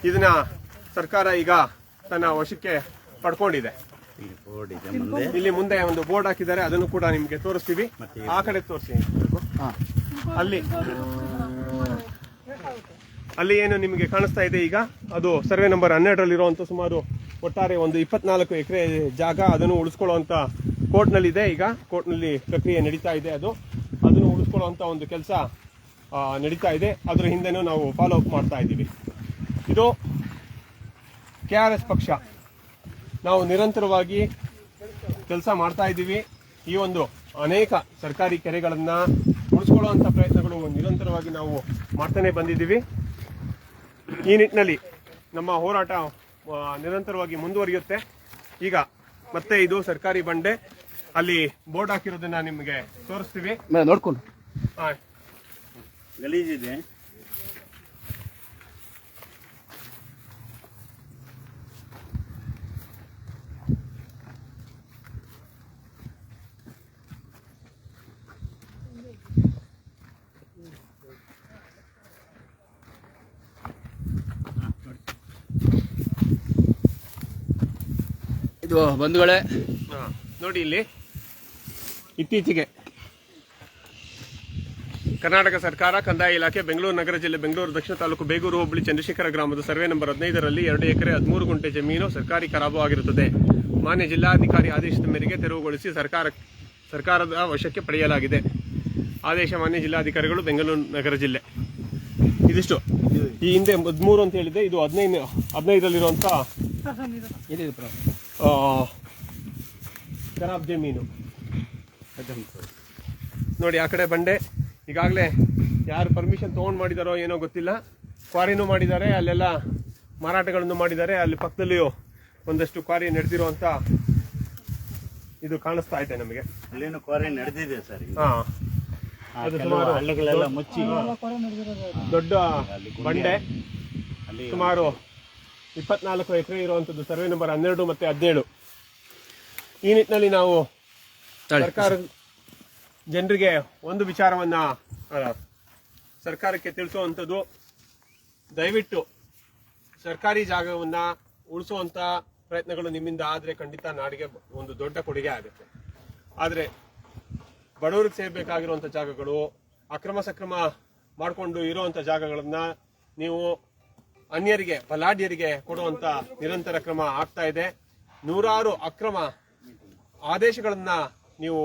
ಇದನ್ನ ಸರ್ಕಾರ ಈಗ ತನ್ನ ವಶಕ್ಕೆ ಪಡ್ಕೊಂಡಿದೆ. ಇಲ್ಲಿ ಮುಂದೆ ಒಂದು ಬೋರ್ಡ್ ಹಾಕಿದ್ದಾರೆ, ಅದನ್ನು ಕೂಡ ನಿಮ್ಗೆ ತೋರಿಸ್ತೀವಿ. ಆ ಕಡೆ ತೋರಿಸಿ. ಅಲ್ಲಿ ಏನು ನಿಮಗೆ ಕಾಣಿಸ್ತಾ ಇದೆ ಈಗ, ಅದು ಸರ್ವೆ ನಂಬರ್ 12ರಲ್ಲಿ ಇರುವಂತ ಸುಮಾರು ಒಟ್ಟಾರೆ ಒಂದು 24 ಎಕರೆ ಜಾಗ. ಅದನ್ನು ಉಳಿಸ್ಕೊಳ್ಳುವಂತ ಕೋರ್ಟ್ನಲ್ಲಿ ಇದೆ. ಈಗ ಕೋರ್ಟ್ನಲ್ಲಿ ಪ್ರಕ್ರಿಯೆ ನಡೀತಾ ಇದೆ. ಅದನ್ನು ಉಳಿಸ್ಕೊಳ್ಳುವಂತ ಒಂದು ಕೆಲಸ ನಡೀತಾ ಇದೆ. ಅದರ ಹಿಂದೆನೂ ನಾವು ಫಾಲೋ ಅಪ್ ಮಾಡ್ತಾ ಇದ್ದೀವಿ. ಇದು KRS ಪಕ್ಷ. ನಾವು ನಿರಂತರವಾಗಿ ಕೆಲಸ ಮಾಡ್ತಾ ಇದ್ದೀವಿ. ಈ ಒಂದು ಅನೇಕ ಸರ್ಕಾರಿ ಕೆರೆಗಳನ್ನ ಉಳಿಸ್ಕೊಳ್ಳುವಂತ ಪ್ರಯತ್ನಗಳು ನಿರಂತರವಾಗಿ ನಾವು ಮಾಡ್ತಾನೆ ಬಂದಿದ್ದೀವಿ. ಈ ನಿಟ್ಟಿನಲ್ಲಿ ನಮ್ಮ ಹೋರಾಟ ನಿರಂತರವಾಗಿ ಮುಂದುವರಿಯುತ್ತೆ. ಈಗ ಮತ್ತೆ ಇದು ಸರ್ಕಾರಿ ಬಂಡೆ, ಅಲ್ಲಿ ಬೋರ್ಡ್ ಹಾಕಿರೋದನ್ನ ನಿಮಗೆ ತೋರಿಸ್ತೀವಿ. ನೋಡ್ಕೊಂಡು ಗಲೀಜಿದೆ. ಇದು ಬಂಧುಗಳೇ ನೋಡಿ, ಇಲ್ಲಿ ಇತ್ತೀಚೆಗೆ ಕರ್ನಾಟಕ ಸರ್ಕಾರ ಕಂದಾಯ ಇಲಾಖೆ ಬೆಂಗಳೂರು ನಗರ ಜಿಲ್ಲೆ ಬೆಂಗಳೂರು ದಕ್ಷಿಣ ತಾಲೂಕು ಬೇಗೂರು ಹೋಬಳಿ ಚಂದ್ರಶೇಖರ ಗ್ರಾಮದ ಸರ್ವೆ ನಂಬರ್ 15ರಲ್ಲಿ 2 ಎಕರೆ 13 ಗುಂಟೆ ಜಮೀನು ಸರ್ಕಾರಿ ಖರಾಬು ಆಗಿರುತ್ತದೆ. ಮಾನ್ಯ ಜಿಲ್ಲಾಧಿಕಾರಿ ಆದೇಶದ ಮೇರೆಗೆ ತೆರವುಗೊಳಿಸಿ ಸರ್ಕಾರದ ವಶಕ್ಕೆ ಪಡೆಯಲಾಗಿದೆ. ಆದೇಶ ಮಾನ್ಯ ಜಿಲ್ಲಾಧಿಕಾರಿಗಳು ಬೆಂಗಳೂರು ನಗರ ಜಿಲ್ಲೆ. ಇದಿಷ್ಟು. ಈ ಹಿಂದೆ 13 ಅಂತ ಹೇಳಿದೆ, ಇದು 15ರಲ್ಲಿರುವಂತ ಖರಾಬ್ ಜಮೀನು ನೋಡಿ. ಆ ಕಡೆ ಬಂಡೆ ಈಗಾಗಲೇ ಯಾರು ಪರ್ಮಿಷನ್ ತಗೊಂಡು ಮಾಡಿದಾರೋ ಏನೋ ಗೊತ್ತಿಲ್ಲ, ಕ್ವಾರಿನೂ ಮಾಡಿದ್ದಾರೆ, ಅಲ್ಲೆಲ್ಲ ಮಾರಾಟಗಳನ್ನು ಮಾಡಿದ್ದಾರೆ. ಅಲ್ಲಿ ಪಕ್ಕದಲ್ಲಿಯೂ ಒಂದಷ್ಟು ಕ್ವಾರಿ ನಡೆದಿರುವಂತ ಇದು ಕಾಣಿಸ್ತಾ ಇದೆ ನಮಗೆ. ಅಲ್ಲೇನು ಕ್ವಾರಿ ನಡೆದಿದೆ ಸರ್. ಅದು ಸುಮಾರು ಹಳ್ಳಿಗಳೆಲ್ಲ ಮುಚ್ಚಿ ದೊಡ್ಡ ಬಂಡೆ, ಸುಮಾರು 24 ಎಕರೆ ಇರುವಂತದ್ದು ಸರ್ವೆ ನಂಬರ್ 12 ಮತ್ತೆ 17. ಈ ನಿಟ್ಟಿನಲ್ಲಿ ನಾವು ಸರ್ಕಾರ ಜನರಿಗೆ ಒಂದು ವಿಚಾರವನ್ನ ಸರ್ಕಾರಕ್ಕೆ ತಿಳಿಸುವಂಥದ್ದು, ದಯವಿಟ್ಟು ಸರ್ಕಾರಿ ಜಾಗವನ್ನ ಉಳಿಸುವಂತ ಪ್ರಯತ್ನಗಳು ನಿಮ್ಮಿಂದ ಆದ್ರೆ ಖಂಡಿತ ನಾಡಿಗೆ ಒಂದು ದೊಡ್ಡ ಕೊಡುಗೆ ಆಗುತ್ತೆ. ಆದ್ರೆ ಬಡವರಿಗೆ ಸೇರ್ಬೇಕಾಗಿರುವಂತ ಜಾಗಗಳು, ಅಕ್ರಮ ಸಕ್ರಮ ಮಾಡಿಕೊಂಡು ಇರುವಂತ ಜಾಗಗಳನ್ನ ನೀವು ಅನ್ಯರಿಗೆ, ಬಲಾಢ್ಯರಿಗೆ ಕೊಡುವಂತ ನಿರಂತರ ಕ್ರಮ ಆಗ್ತಾ ಇದೆ. ನೂರಾರು ಅಕ್ರಮ ಆದೇಶಗಳನ್ನ ನೀವು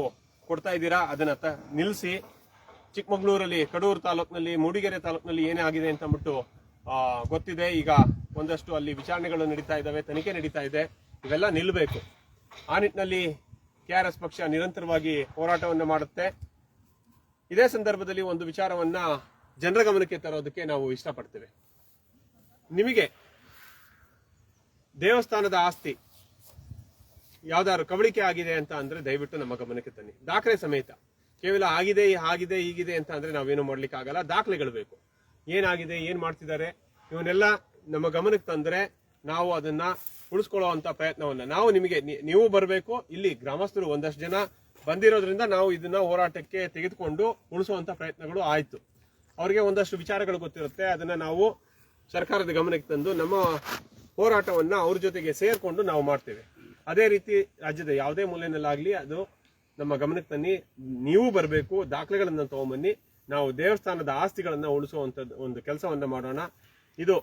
ಕೊಡ್ತಾ ಇದ್ದೀರಾ. ಅದನ್ನ ನಿಲ್ಲಿಸಿ. ಚಿಕ್ಕಮಗಳೂರಲ್ಲಿ, ಕಡೂರು ತಾಲೂಕಿನಲ್ಲಿ, ಮೂಡಿಗೆರೆ ತಾಲೂಕಿನಲ್ಲಿ ಏನೇ ಆಗಿದೆ ಅಂತ ಅಂದ್ಬಿಟ್ಟು ಗೊತ್ತಿದೆ. ಈಗ ಒಂದಷ್ಟು ಅಲ್ಲಿ ವಿಚಾರಣೆಗಳು ನಡೀತಾ ಇದ್ದಾವೆ, ತನಿಖೆ ನಡೀತಾ ಇದೆ. ಇವೆಲ್ಲ ನಿಲ್ಲಬೇಕು. ಆ ನಿಟ್ಟಿನಲ್ಲಿ KRS ಪಕ್ಷ ನಿರಂತರವಾಗಿ ಹೋರಾಟವನ್ನು ಮಾಡುತ್ತೆ. ಇದೇ ಸಂದರ್ಭದಲ್ಲಿ ಒಂದು ವಿಚಾರವನ್ನ ಜನರ ಗಮನಕ್ಕೆ ತರೋದಕ್ಕೆ ನಾವು ಇಷ್ಟಪಡ್ತೇವೆ. ನಿಮಗೆ ದೇವಸ್ಥಾನದ ಆಸ್ತಿ ಯಾವ್ದಾದ್ರು ಕಬಳಿಕೆ ಆಗಿದೆ ಅಂತ ಅಂದ್ರೆ ದಯವಿಟ್ಟು ನಮ್ಮ ಗಮನಕ್ಕೆ ತನ್ನಿ, ದಾಖಲೆ ಸಮೇತ. ಕೇವಲ ಆಗಿದೆ ಹೀಗಿದೆ ಅಂತ ಅಂದ್ರೆ ನಾವೇನು ಮಾಡ್ಲಿಕ್ಕೆ ಆಗಲ್ಲ. ದಾಖಲೆಗಳು ಬೇಕು. ಏನಾಗಿದೆ, ಏನ್ ಮಾಡ್ತಿದ್ದಾರೆ, ಇವನ್ನೆಲ್ಲ ನಮ್ಮ ಗಮನಕ್ಕೆ ತಂದ್ರೆ ನಾವು ಅದನ್ನ ಉಳಿಸ್ಕೊಳ್ಳುವಂತ ಪ್ರಯತ್ನವನ್ನ ನಾವು ನೀವು ಬರಬೇಕು. ಇಲ್ಲಿ ಗ್ರಾಮಸ್ಥರು ಒಂದಷ್ಟು ಜನ ಬಂದಿರೋದ್ರಿಂದ ನಾವು ಇದನ್ನ ಹೋರಾಟಕ್ಕೆ ತೆಗೆದುಕೊಂಡು ಉಳಿಸುವಂತ ಪ್ರಯತ್ನಗಳು ಆಯ್ತು. ಅವರಿಗೆ ಒಂದಷ್ಟು ವಿಚಾರಗಳು ಗೊತ್ತಿರುತ್ತೆ. ಅದನ್ನ ನಾವು ಸರ್ಕಾರದ ಗಮನಕ್ಕೆ ತಂದು ನಮ್ಮ ಹೋರಾಟವನ್ನ ಅವ್ರ ಜೊತೆಗೆ ಸೇರ್ಕೊಂಡು ನಾವು ಮಾಡ್ತೇವೆ. ಅದೇ ರೀತಿ ರಾಜ್ಯದ ಯಾವುದೇ ಮೂಲೆಯಲ್ಲಾಗ್ಲಿ ಅದು ನಮ್ಮ ಗಮನಕ್ಕೆ ತನ್ನಿ, ನೀವು ಬರಬೇಕು, ದಾಖಲೆಗಳನ್ನ ತಗೊಂಬನ್ನಿ, ನಾವು ದೇವಸ್ಥಾನದ ಆಸ್ತಿಗಳನ್ನ ಉಳಿಸುವಂತದ್ದು ಒಂದು ಕೆಲಸವನ್ನ ಮಾಡೋಣ. ಇದು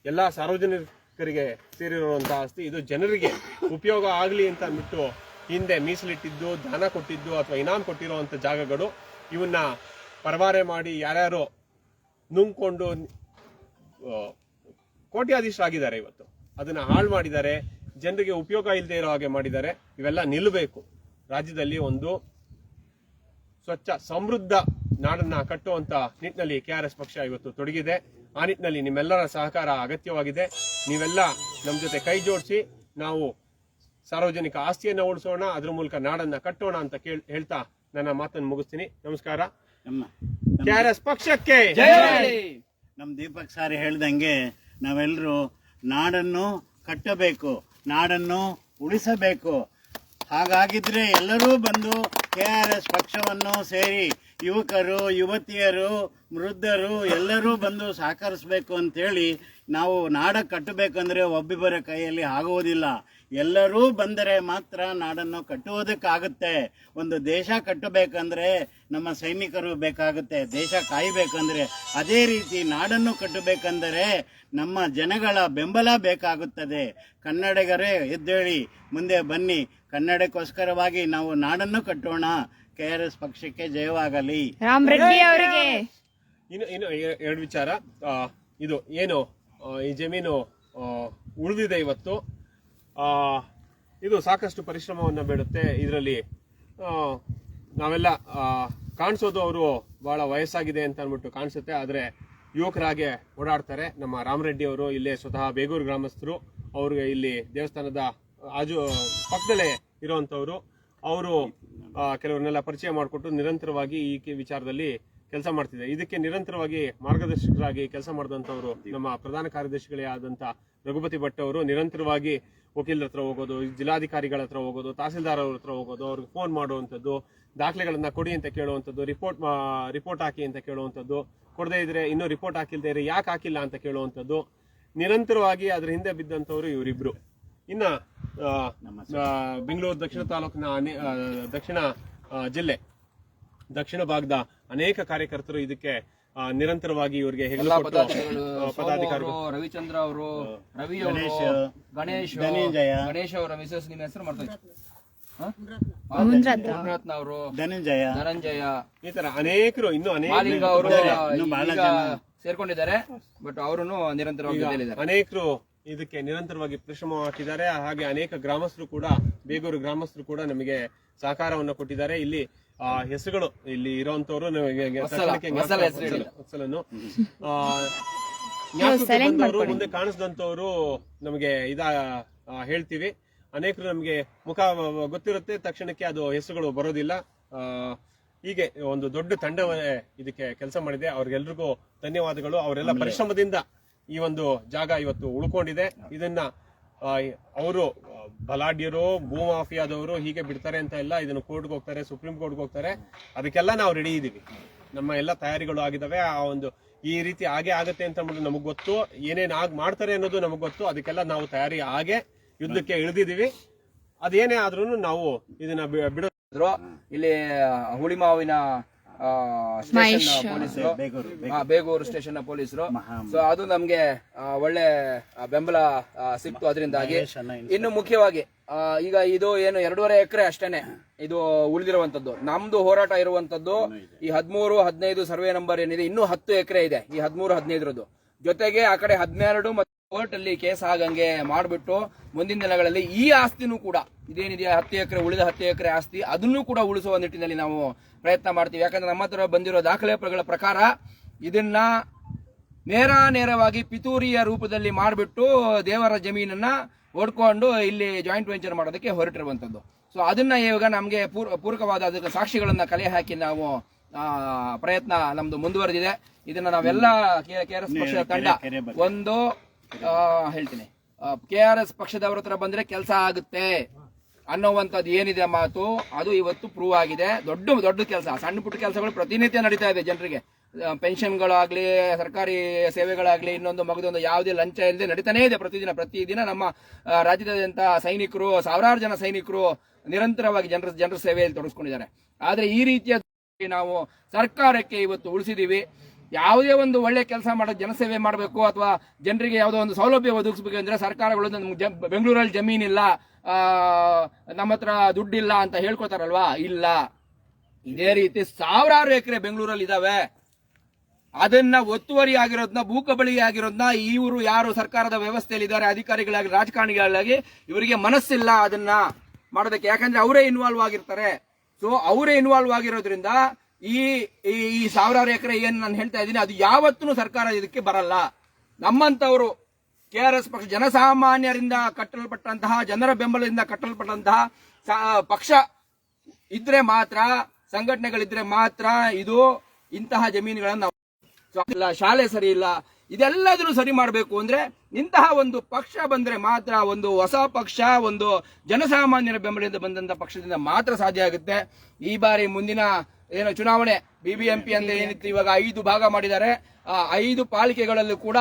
ಎಲ್ಲಾ ಸಾರ್ವಜನಿಕರಿಗೆ ಸೇರಿರುವಂತಹ ಆಸ್ತಿ, ಇದು ಜನರಿಗೆ ಉಪಯೋಗ ಆಗಲಿ ಅಂತ ಅಂದ್ಬಿಟ್ಟು ಹಿಂದೆ ಮೀಸಲಿಟ್ಟಿದ್ದು, ದಾನ ಕೊಟ್ಟಿದ್ದು ಅಥವಾ ಇನಾಮ್ ಕೊಟ್ಟಿರುವಂತ ಜಾಗಗಳು, ಇವನ್ನ ಪರವಾರೆ ಮಾಡಿ ಯಾರ್ಯಾರೋ ನುಂಗ್ಕೊಂಡು ಕೋಟ್ಯಾಧೀಶರಾಗಿದ್ದಾರೆ. ಇವತ್ತು ಅದನ್ನ ಹಾಳು ಮಾಡಿದ್ದಾರೆ, ಜನರಿಗೆ ಉಪಯೋಗ ಇಲ್ಲದೆ ಇರೋ ಹಾಗೆ ಮಾಡಿದ್ದಾರೆ. ಇವೆಲ್ಲ ನಿಲ್ಲಬೇಕು. ರಾಜ್ಯದಲ್ಲಿ ಒಂದು ಸ್ವಚ್ಛ ಸಮೃದ್ಧ ನಾಡನ್ನ ಕಟ್ಟುವಂತ ನಿಟ್ಟಿನಲ್ಲಿ KRS ಪಕ್ಷ ಇವತ್ತು ತೊಡಗಿದೆ. ಆ ನಿಟ್ಟಿನಲ್ಲಿ ನಿಮ್ಮೆಲ್ಲರ ಸಹಕಾರ ಅಗತ್ಯವಾಗಿದೆ. ನೀವೆಲ್ಲ ನಮ್ಮ ಜೊತೆ ಕೈ ಜೋಡಿಸಿ ನಾವು ಸಾರ್ವಜನಿಕ ಆಸ್ತಿಯನ್ನ ಉಳಿಸೋಣ, ಅದ್ರ ಮೂಲಕ ನಾಡನ್ನ ಕಟ್ಟೋಣ ಅಂತ ಹೇಳ್ತಾ ನನ್ನ ಮಾತನ್ನು ಮುಗಿಸ್ತೀನಿ. ನಮಸ್ಕಾರ. KRS ಪಕ್ಷಕ್ಕೆ ನಮ್ ದೀಪಕ್ ಸಾರಿ ಹೇಳ್ದಂಗೆ ನಾವೆಲ್ಲರೂ ನಾಡನ್ನು ಕಟ್ಟಬೇಕು, ನಾಡನ್ನು ಉಳಿಸಬೇಕು. ಹಾಗಾಗಿದ್ರೆ ಎಲ್ಲರೂ ಬಂದು KRS ಪಕ್ಷವನ್ನು ಸೇರಿ ಯುವಕರು, ಯುವತಿಯರು, ವೃದ್ಧರು ಎಲ್ಲರೂ ಬಂದು ಸಹಕರಿಸಬೇಕು ಅಂತೇಳಿ ನಾವು ನಾಡ ಕಟ್ಟಬೇಕಂದ್ರೆ ಒಬ್ಬಿಬ್ಬರ ಕೈಯಲ್ಲಿ ಆಗುವುದಿಲ್ಲ. ಎಲ್ಲರೂ ಬಂದರೆ ಮಾತ್ರ ನಾಡನ್ನು ಕಟ್ಟುವುದಕ್ಕಾಗುತ್ತೆ. ಒಂದು ದೇಶ ಕಟ್ಟಬೇಕಂದ್ರೆ ನಮ್ಮ ಸೈನಿಕರು ಬೇಕಾಗುತ್ತೆ, ದೇಶ ಕಾಯಬೇಕಂದ್ರೆ. ಅದೇ ರೀತಿ ನಾಡನ್ನು ಕಟ್ಟಬೇಕಂದರೆ ನಮ್ಮ ಜನಗಳ ಬೆಂಬಲ ಬೇಕಾಗುತ್ತದೆ. ಕನ್ನಡಿಗರೇ ಎದ್ದೇಳಿ ಮುಂದೆ ಬನ್ನಿ, ಕನ್ನಡಕ್ಕೋಸ್ಕರವಾಗಿ ನಾವು ನಾಡನ್ನು ಕಟ್ಟೋಣ. KRS ಪಕ್ಷಕ್ಕೆ ಜಯವಾಗಲಿ. ರಾಮ್ ರೆಡ್ಡಿ ಅವರಿಗೆ ಇನ್ನು ಎರಡು ವಿಚಾರ. ಇದು ಏನು ಈ ಜಮೀನು ಉಳಿದಿದೆ ಇವತ್ತು, ಇದು ಸಾಕಷ್ಟು ಪರಿಶ್ರಮವನ್ನು ಬೇಡುತ್ತೆ. ಇದರಲ್ಲಿ ನಾವೆಲ್ಲ ಕಾಣಿಸೋದು ಅವರು ಬಹಳ ವಯಸ್ಸಾಗಿದೆ ಅಂತ ಅಂದ್ಬಿಟ್ಟು ಕಾಣಿಸುತ್ತೆ, ಆದರೆ ಯುವಕರಾಗೆ ಓಡಾಡ್ತಾರೆ. ನಮ್ಮ ರಾಮರೆಡ್ಡಿ ಅವರು ಇಲ್ಲೇ ಸ್ವತಃ ಬೇಗೂರು ಗ್ರಾಮಸ್ಥರು, ಅವ್ರಿಗೆ ಇಲ್ಲಿ ದೇವಸ್ಥಾನದ ಪಕ್ಕದಲ್ಲೇ ಇರುವಂತವ್ರು. ಅವರು ಕೆಲವರನ್ನೆಲ್ಲ ಪರಿಚಯ ಮಾಡಿಕೊಟ್ಟು ನಿರಂತರವಾಗಿ ಈ ವಿಚಾರದಲ್ಲಿ ಕೆಲಸ ಮಾಡ್ತಿದ್ದಾರೆ. ಇದಕ್ಕೆ ನಿರಂತರವಾಗಿ ಮಾರ್ಗದರ್ಶಕರಾಗಿ ಕೆಲಸ ಮಾಡಿದಂಥವ್ರು ನಮ್ಮ ಪ್ರಧಾನ ಕಾರ್ಯದರ್ಶಿಗಳೇ ಆದಂತ ರಘುಪತಿ ಭಟ್ ಅವರು. ನಿರಂತರವಾಗಿ ವಕೀಲರ ಹತ್ರ ಹೋಗೋದು, ಜಿಲ್ಲಾಧಿಕಾರಿಗಳ ಹತ್ರ ಹೋಗೋದು, ತಹಸೀಲ್ದಾರ್ ಅವ್ರ ಹತ್ರ ಹೋಗೋದು, ಅವ್ರಿಗೆ ಫೋನ್ ಮಾಡುವಂಥದ್ದು, ದಾಖಲೆಗಳನ್ನ ಕೊಡಿ ಅಂತ ಕೇಳುವಂಥದ್ದು, ರಿಪೋರ್ಟ್ ಹಾಕಿ ಅಂತ ಕೇಳುವಂಥದ್ದು, ಕೊಡದೇ ಇದ್ರೆ ಇನ್ನೂ ರಿಪೋರ್ಟ್ ಹಾಕಿಲ್ದೇ ಇದ್ರೆ ಯಾಕೆ ಹಾಕಿಲ್ಲ ಅಂತ ಕೇಳುವಂಥದ್ದು, ನಿರಂತರವಾಗಿ ಅದ್ರ ಹಿಂದೆ ಬಿದ್ದಂಥವ್ರು ಇವರಿಬ್ರು. ಇನ್ನ ಬೆಂಗಳೂರು ದಕ್ಷಿಣ ತಾಲೂಕಿನ ದಕ್ಷಿಣ ಜಿಲ್ಲೆ ದಕ್ಷಿಣ ಭಾಗದ ಅನೇಕ ಕಾರ್ಯಕರ್ತರು ಇದಕ್ಕೆ ನಿರಂತರವಾಗಿ ಇವರಿಗೆ ಪದಾಧಿಕಾರಿಗಳು ರವಿಚಂದ್ರ ಅವರು, ರವಿ ಗಣೇಶ್ ಅವರ ಮಿಸಸ್, ನಿಮ್ಮ ಹೆಸರು ಮುನ್ರತ್ನ ಅವರು, ಧನಂಜಯ, ಈ ತರ ಅನೇಕರು ಇನ್ನೂ ಅನೇಕ ಅವರು ಸೇರ್ಕೊಂಡಿದ್ದಾರೆ. ಬಟ್ ಅವರು ನಿರಂತರವಾಗಿ ಅನೇಕರು ಇದಕ್ಕೆ ನಿರಂತರವಾಗಿ ಪರಿಶ್ರಮ ಹಾಕಿದ್ದಾರೆ. ಹಾಗೆ ಅನೇಕ ಗ್ರಾಮಸ್ಥರು ಕೂಡ, ಬೇಗೂರು ಗ್ರಾಮಸ್ಥರು ಕೂಡ ನಮಗೆ ಸಹಕಾರವನ್ನು ಕೊಟ್ಟಿದ್ದಾರೆ. ಇಲ್ಲಿ ಹೆಸರುಗಳು ಇಲ್ಲಿ ಇರುವಂತವ್ರು ಮುಂದೆ ಕಾಣಿಸಿದಂತವ್ರು ನಮಗೆ ಹೇಳ್ತೀವಿ. ಅನೇಕರು ನಮಗೆ ಮುಖ ಗೊತ್ತಿರುತ್ತೆ, ತಕ್ಷಣಕ್ಕೆ ಅದು ಹೆಸರುಗಳು ಬರೋದಿಲ್ಲ. ಹೀಗೆ ಒಂದು ದೊಡ್ಡ ತಂಡವೇ ಇದಕ್ಕೆ ಕೆಲಸ ಮಾಡಿದೆ. ಅವ್ರಿಗೆಲ್ರಿಗೂ ಧನ್ಯವಾದಗಳು. ಅವರೆಲ್ಲ ಪರಿಶ್ರಮದಿಂದ ಈ ಒಂದು ಜಾಗ ಇವತ್ತು ಉಳ್ಕೊಂಡಿದೆ. ಇದನ್ನ ಅವರು ಬಲಾಢ್ಯರು, ಭೂ ಮಾಫಿಯಾದವರು ಹೀಗೆ ಬಿಡ್ತಾರೆ ಅಂತ ಇಲ್ಲ. ಇದನ್ನು ಕೋರ್ಟ್ಗೆ ಹೋಗ್ತಾರೆ, ಸುಪ್ರೀಂ ಕೋರ್ಟ್ಗೆ ಹೋಗ್ತಾರೆ. ಅದಕ್ಕೆಲ್ಲ ನಾವು ರೆಡಿ ಇದೀವಿ. ನಮ್ಮ ಎಲ್ಲ ತಯಾರಿಗಳು ಆಗಿದಾವೆ. ಆ ಒಂದು ಈ ರೀತಿ ಹಾಗೆ ಆಗತ್ತೆ ಅಂತ ನಮಗ್ ಗೊತ್ತು, ಏನೇನ್ ಮಾಡ್ತಾರೆ ಅನ್ನೋದು ನಮಗ್ ಗೊತ್ತು. ಅದಕ್ಕೆಲ್ಲ ನಾವು ತಯಾರಿ ಹಾಗೆ ಯುದ್ಧಕ್ಕೆ ಇಳಿದಿದೀವಿ. ಅದೇನೇ ಆದ್ರೂ ನಾವು ಇದನ್ನ ಬಿಡೋದ್ರು. ಇಲ್ಲಿ ಹುಳಿಮಾವಿನ ಸ್ಟೇಷನ್ ಪೊಲೀಸರು, ಬೇಗೂರು ಸ್ಟೇಷನ್ ಪೊಲೀಸರು, ಸೊ ಅದು ನಮ್ಗೆ ಒಳ್ಳೆ ಬೆಂಬಲ ಸಿಕ್ತು. ಅದರಿಂದಾಗಿ ಇನ್ನು ಮುಖ್ಯವಾಗಿ ಈಗ ಇದು ಏನು 2.5 ಎಕರೆ ಅಷ್ಟೇನೆ ಇದು ಉಳಿದಿರುವಂತದ್ದು. ನಮ್ದು ಹೋರಾಟ ಇರುವಂತದ್ದು ಈ 13, 15 ಸರ್ವೆ ನಂಬರ್ ಏನಿದೆ, ಇನ್ನೂ 10 ಎಕರೆ ಇದೆ ಈ 13, 15 ಜೊತೆಗೆ ಆ ಕಡೆ 12 ಮತ್ತು ಕೋರ್ಟ್ ಅಲ್ಲಿ ಕೇಸ್ ಆಗಂಗೆ ಮಾಡ್ಬಿಟ್ಟು ಮುಂದಿನ ದಿನಗಳಲ್ಲಿ ಈ ಆಸ್ತಿನೂ ಕೂಡ ಇದೇನಿದೆಯಾ 10 ಎಕರೆ ಉಳಿದ 10 ಎಕರೆ ಆಸ್ತಿ ಅದನ್ನು ಕೂಡ ಉಳಿಸುವ ನಿಟ್ಟಿನಲ್ಲಿ ನಾವು ಪ್ರಯತ್ನ ಮಾಡ್ತೀವಿ. ಯಾಕಂದ್ರೆ ನಮ್ಮ ಹತ್ರ ಬಂದಿರೋ ದಾಖಲೆಗಳ ಪ್ರಕಾರ ಇದನ್ನ ನೇರವಾಗಿ ಪಿತೂರಿಯ ರೂಪದಲ್ಲಿ ಮಾಡಿಬಿಟ್ಟು ದೇವರ ಜಮೀನನ್ನ ಓಡ್ಕೊಂಡು ಇಲ್ಲಿ ಜಾಯಿಂಟ್ ವೆಂಚರ್ ಮಾಡೋದಕ್ಕೆ ಹೊರಟಿರುವಂತದ್ದು. ಸೊ ಅದನ್ನ ಇವಾಗ ನಮ್ಗೆ ಪೂರಕವಾದ ಅದಕ್ಕೆ ಸಾಕ್ಷಿಗಳನ್ನ ಕಲೆ ಹಾಕಿ ನಾವು ಪ್ರಯತ್ನ ನಮ್ದು ಮುಂದುವರೆದಿದೆ. ಇದನ್ನ ನಾವೆಲ್ಲ KRS ಪಕ್ಷದ ತಂಡ ಒಂದು ಹೇಳ್ತೀನಿ, KRS ಪಕ್ಷದವರ ಹತ್ರ ಬಂದ್ರೆ ಕೆಲಸ ಆಗುತ್ತೆ ಅನ್ನೋವಂಥದ್ದು ಏನಿದೆ ಮಾತು, ಅದು ಇವತ್ತು ಪ್ರೂವ್ ಆಗಿದೆ. ದೊಡ್ಡ ಕೆಲಸ, ಸಣ್ಣ ಪುಟ್ಟ ಕೆಲಸಗಳು ಪ್ರತಿನಿತ್ಯ ನಡೀತಾ ಇದೆ ಜನರಿಗೆ. ಪೆನ್ಷನ್ಗಳಾಗ್ಲಿ, ಸರ್ಕಾರಿ ಸೇವೆಗಳಾಗ್ಲಿ, ಇನ್ನೊಂದು ಮಗದೊಂದು ಯಾವುದೇ ಲಂಚ ಇಲ್ಲದೆ ನಡೀತಾನೇ ಇದೆ ಪ್ರತಿದಿನ ನಮ್ಮ ರಾಜ್ಯದಾದ್ಯಂತ ಸೈನಿಕರು, ಸಾವಿರಾರು ಜನ ಸೈನಿಕರು ನಿರಂತರವಾಗಿ ಜನರ ಸೇವೆಯಲ್ಲಿ ತೊಡಗಿಸ್ಕೊಂಡಿದ್ದಾರೆ. ಆದ್ರೆ ಈ ರೀತಿಯ ನಾವು ಸರ್ಕಾರಕ್ಕೆ ಇವತ್ತು ಉಳಿಸಿದೀವಿ. ಯಾವುದೇ ಒಂದು ಒಳ್ಳೆ ಕೆಲಸ ಮಾಡೋದು, ಜನಸೇವೆ ಮಾಡಬೇಕು ಅಥವಾ ಜನರಿಗೆ ಯಾವುದೋ ಒಂದು ಸೌಲಭ್ಯ ಒದಗಿಸಬೇಕು ಅಂದ್ರೆ ಸರ್ಕಾರಗಳು ನಮ್ಗೆ ಬೆಂಗಳೂರಲ್ಲಿ ಜಮೀನಿಲ್ಲ, ನಮ್ಮ ಹತ್ರ ದುಡ್ಡಿಲ್ಲ ಅಂತ ಹೇಳ್ಕೊತಾರಲ್ವಾ, ಇಲ್ಲ. ಇದೇ ರೀತಿ ಸಾವಿರಾರು ಎಕರೆ ಬೆಂಗಳೂರಲ್ಲಿ ಇದಾವೆ. ಅದನ್ನ ಒತ್ತುವರಿ ಆಗಿರೋದನ್ನ, ಭೂಕಬಳಿ ಆಗಿರೋದನ್ನ ಇವರು ಯಾರು ಸರ್ಕಾರದ ವ್ಯವಸ್ಥೆಯಲ್ಲಿ ಇದ್ದಾರೆ, ಅಧಿಕಾರಿಗಳಾಗಿ, ರಾಜಕಾರಣಿಗಳಾಗಿ, ಇವರಿಗೆ ಮನಸ್ಸಿಲ್ಲ ಅದನ್ನ ಮಾಡೋದಕ್ಕೆ. ಯಾಕಂದ್ರೆ ಅವರೇ ಇನ್ವಾಲ್ವ್ ಆಗಿರ್ತಾರೆ. ಸೊ ಅವರೇ ಇನ್ವಾಲ್ವ್ ಆಗಿರೋದ್ರಿಂದ ಈ ಸಾವಿರಾರು ಎಕರೆ ಏನ್ ನಾನು ಹೇಳ್ತಾ ಇದ್ದೀನಿ, ಅದು ಯಾವತ್ತೂ ಸರ್ಕಾರ ಇದಕ್ಕೆ ಬರಲ್ಲ. ನಮ್ಮಂತವರು KRS ಪಕ್ಷ, ಜನಸಾಮಾನ್ಯರಿಂದ ಕಟ್ಟಲ್ಪಟ್ಟಂತಹ, ಜನರ ಬೆಂಬಲದಿಂದ ಕಟ್ಟಲ್ಪಟ್ಟಂತಹ ಪಕ್ಷ ಇದ್ರೆ ಮಾತ್ರ, ಸಂಘಟನೆಗಳಿದ್ರೆ ಮಾತ್ರ ಇದು ಇಂತಹ ಜಮೀನುಗಳನ್ನು ಶಾಲೆ ಸರಿ ಇಲ್ಲ, ಇದೆಲ್ಲದನ್ನು ಸರಿ ಮಾಡಬೇಕು ಅಂದ್ರೆ ಇಂತಹ ಒಂದು ಪಕ್ಷ ಬಂದ್ರೆ ಮಾತ್ರ, ಒಂದು ಹೊಸ ಪಕ್ಷ, ಒಂದು ಜನಸಾಮಾನ್ಯರ ಬೆಂಬಲದಿಂದ ಬಂದಂತ ಪಕ್ಷದಿಂದ ಮಾತ್ರ ಸಾಧ್ಯ ಆಗುತ್ತೆ. ಈ ಬಾರಿ ಮುಂದಿನ ಚುನಾವಣೆ BBMP ಅಂತ ಏನಿತ್ತು, ಇವಾಗ 5 ಭಾಗ ಮಾಡಿದ್ದಾರೆ. ಆ 5 ಪಾಲಿಕೆಗಳಲ್ಲೂ ಕೂಡ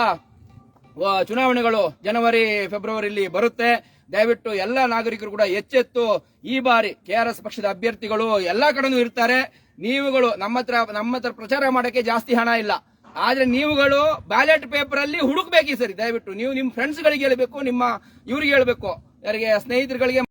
ಚುನಾವಣೆಗಳು ಜನವರಿ ಫೆಬ್ರವರಿಯಲ್ಲಿ ಬರುತ್ತೆ. ದಯವಿಟ್ಟು ಎಲ್ಲ ನಾಗರಿಕರು ಕೂಡ ಎಚ್ಚೆತ್ತು ಈ ಬಾರಿ KRS ಪಕ್ಷದ ಅಭ್ಯರ್ಥಿಗಳು ಎಲ್ಲಾ ಕಡೆನೂ ಇರ್ತಾರೆ. ನೀವುಗಳು ನಮ್ಮ ಹತ್ರ ಪ್ರಚಾರ ಮಾಡಕ್ಕೆ ಜಾಸ್ತಿ ಹಣ ಇಲ್ಲ, ಆದ್ರೆ ನೀವುಗಳು ಬ್ಯಾಲೆಟ್ ಪೇಪರ್ ಅಲ್ಲಿ ಹುಡುಕ್ಬೇಕು. ಸರಿ, ದಯವಿಟ್ಟು ನೀವು ನಿಮ್ಮ ಫ್ರೆಂಡ್ಸ್ ಗಳಿಗೆ ಹೇಳ್ಬೇಕು, ನಿಮ್ಮ ಇವ್ರಿಗೆ ಹೇಳ್ಬೇಕು, ಯಾರಿಗೆ ಸ್ನೇಹಿತರುಗಳಿಗೆ